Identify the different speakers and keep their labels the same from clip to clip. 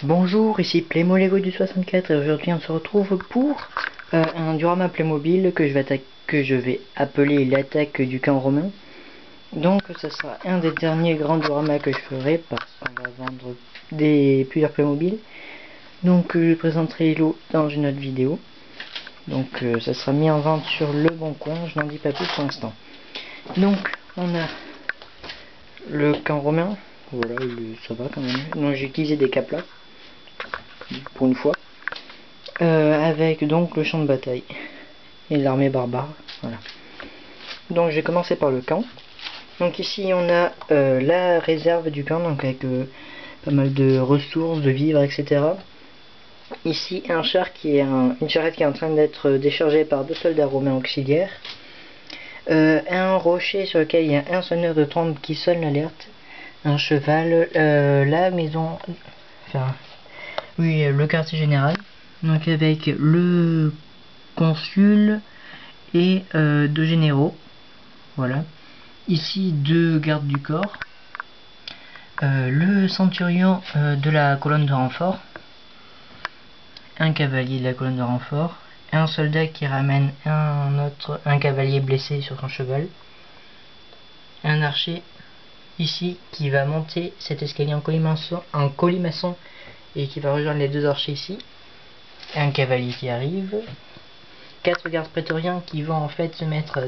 Speaker 1: Bonjour, ici Playmo Lego du 64 et aujourd'hui on se retrouve pour un diorama Playmobil que je vais appeler l'attaque du camp romain. Donc ce sera un des derniers grands dioramas que je ferai parce qu'on va vendre plusieurs Playmobil. Donc je présenterai l'eau dans une autre vidéo. Donc ça sera mis en vente sur le bon coin, je n'en dis pas plus pour l'instant. Donc on a le camp romain, voilà, ça va quand même. Donc j'ai utilisé des caplas pour une fois. Avec donc le champ de bataille et l'armée barbare. Voilà. Donc je vais commencer par le camp. Donc ici on a la réserve du camp, donc avec pas mal de ressources, de vivres, etc. Ici un char qui est une charrette qui est en train d'être déchargée par 2 soldats romains auxiliaires. Un rocher sur lequel il y a un sonneur de trompe qui sonne l'alerte. Un cheval, la maison, enfin oui, le quartier général. Donc avec le consul et 2 généraux. Voilà. Ici 2 gardes du corps. Le centurion de la colonne de renfort. Un cavalier de la colonne de renfort. Un soldat qui ramène un cavalier blessé sur son cheval. Un archer ici qui va monter cet escalier en colimaçon et qui va rejoindre les 2 archers ici. Un cavalier qui arrive. 4 gardes prétoriens qui vont en fait se mettre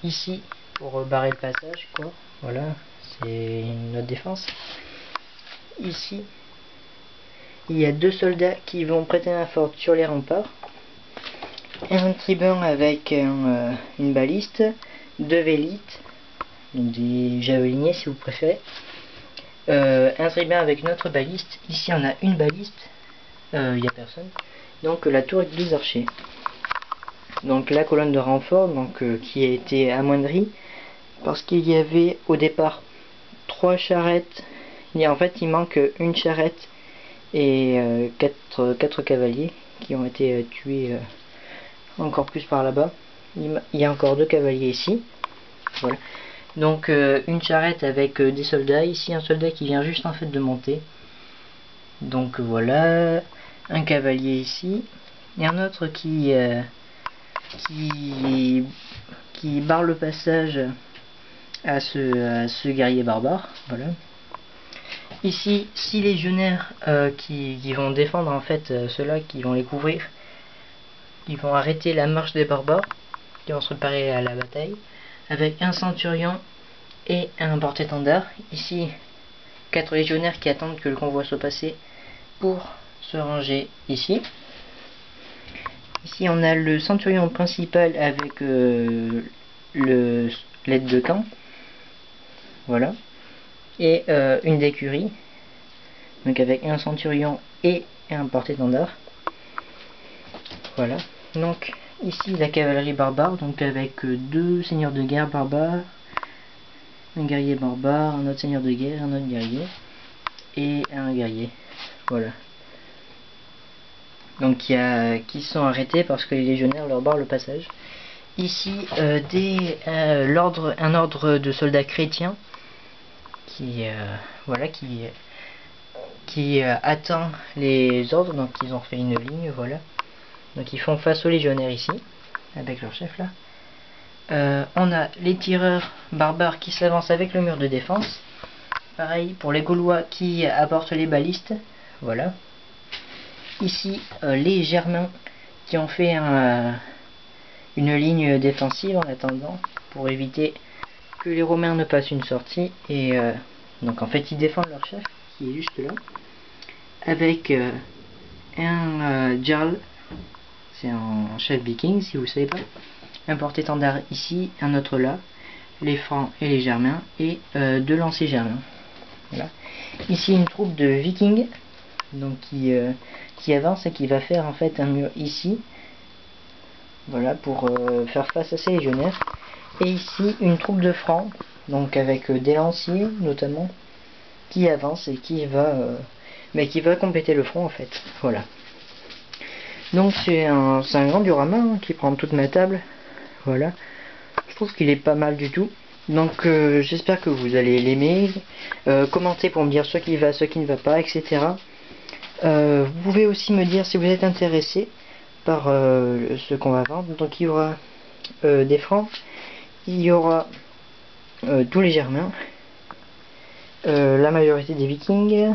Speaker 1: ici pour barrer le passage, quoi. Voilà, c'est notre défense. Ici, il y a 2 soldats qui vont prêter main forte sur les remparts. Un tribun avec une baliste, 2 vélites, donc des javeliniers si vous préférez. Un tribun avec notre baliste. Ici, on a une baliste. Il n'y a personne. Donc la tour avec 2 archers. Donc la colonne de renfort, qui a été amoindrie parce qu'il y avait au départ 3 charrettes. En fait il manque une charrette et 4 cavaliers qui ont été tués encore plus par là-bas. Il y a encore 2 cavaliers ici. Voilà. Donc une charrette avec des soldats. Ici un soldat qui vient juste en fait de monter. Donc voilà. Un cavalier ici. Et un autre qui barre le passage à ce guerrier barbare. Voilà. Ici 6 légionnaires qui vont défendre en fait ceux-là, qui vont les couvrir, qui vont arrêter la marche des barbares, qui vont se préparer à la bataille, avec un centurion et un porte-étendard. Ici 4 légionnaires qui attendent que le convoi soit passé pour se ranger ici. Ici on a le centurion principal avec l'aide de camp. Voilà. Et une d'écurie. Donc avec un centurion et un porte-étendard. Voilà. Donc ici la cavalerie barbare, donc avec 2 seigneurs de guerre barbares. Un guerrier barbare, un autre seigneur de guerre, un autre guerrier. Et un guerrier. Voilà. Donc qui sont arrêtés parce que les légionnaires leur barrent le passage. Ici un ordre de soldats chrétiens qui attend les ordres. Donc ils ont fait une ligne, voilà. Donc ils font face aux légionnaires ici avec leur chef là. On a les tireurs barbares qui s'avancent avec le mur de défense. Pareil pour les Gaulois qui apportent les balistes, voilà. Ici les Germains qui ont fait une ligne défensive en attendant pour éviter que les Romains ne passent une sortie. Et donc en fait ils défendent leur chef qui est juste là avec un Jarl, c'est un chef viking si vous ne savez pas, un porte-étendard ici, un autre là, les Francs et les Germains et 2 lanciers germains. Voilà. Ici une troupe de vikings donc qui avance et qui va faire en fait un mur ici, voilà, pour faire face à ces légionnaires. Et ici une troupe de Francs, donc avec des lanciers notamment, qui avance et qui va compléter le front en fait. Voilà. Donc c'est un grand diorama qui prend toute ma table. Voilà. Je trouve qu'il est pas mal du tout. Donc j'espère que vous allez l'aimer. Commentez pour me dire ce qui va, ce qui ne va pas, etc. Vous pouvez aussi me dire si vous êtes intéressé par ce qu'on va vendre. Donc il y aura des francs, il y aura tous les Germains, la majorité des Vikings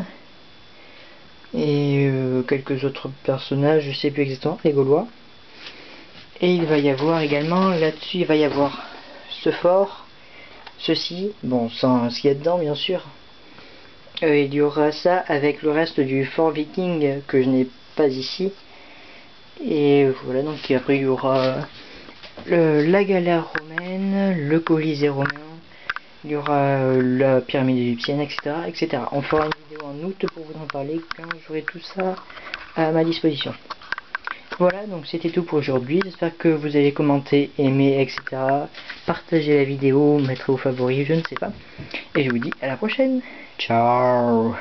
Speaker 1: et quelques autres personnages, je sais plus exactement, les Gaulois. Et il va y avoir également, là-dessus, il va y avoir ce fort, ceci, bon, sans ce qu'il y a dedans, bien sûr. Il y aura ça avec le reste du fort viking que je n'ai pas ici. Et voilà, donc après il y aura la galère romaine, le Colisée romain, il y aura la pyramide égyptienne, etc., etc. On fera une vidéo en août pour vous en parler quand j'aurai tout ça à ma disposition. Voilà, donc c'était tout pour aujourd'hui. J'espère que vous allez commenter, aimer, etc. Partager la vidéo, mettre vos favoris, je ne sais pas. Et je vous dis à la prochaine. Ciao.